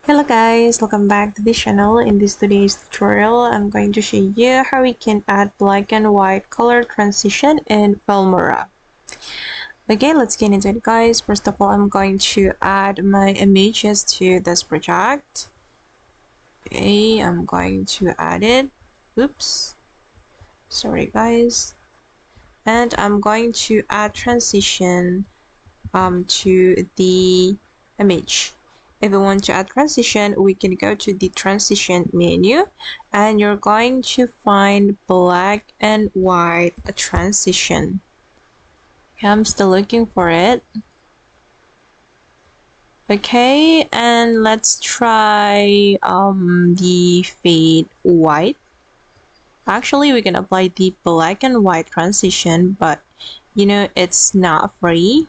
Hello guys, welcome back to the channel. In this today's tutorial, I'm going to show you how we can add black and white color transition in Filmora. Okay, let's get into it guys. First of all, I'm going to add my images to this project. Okay, I'm going to add it. Oops, sorry guys. And I'm going to add transition to the image. If we want to add transition, we can go to the transition menu and you're going to find black and white transition. Okay, I'm still looking for it. Okay, and let's try the fade white. Actually, we can apply the black and white transition, but it's not free.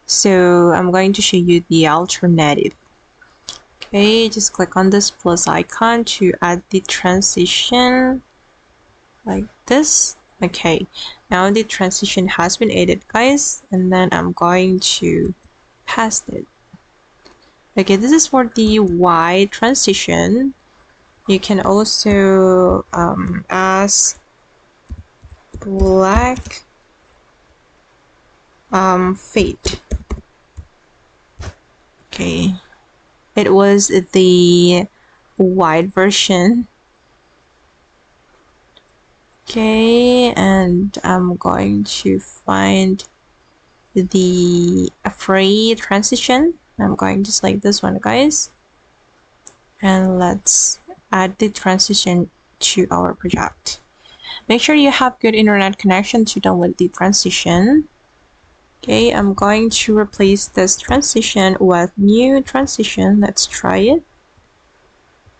So I'm going to show you the alternative. Okay, just click on this plus icon to add the transition like this. Okay, now the transition has been added guys, and then I'm going to paste it. Okay, this is for the white transition. You can also ask black fade. Okay, it was the white version. Okay, and I'm going to find the free transition. I'm going to select this one guys, and let's add the transition to our project. Make sure you have good internet connection to download the transition. Okay, I'm going to replace this transition with new transition. Let's try it.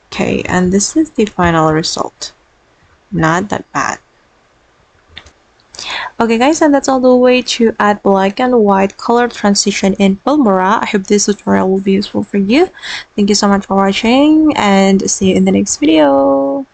Okay, and this is the final result. Not that bad. Okay guys, and that's all the way to add black and white color transition in Filmora. I hope this tutorial will be useful for you. Thank you so much for watching and see you in the next video.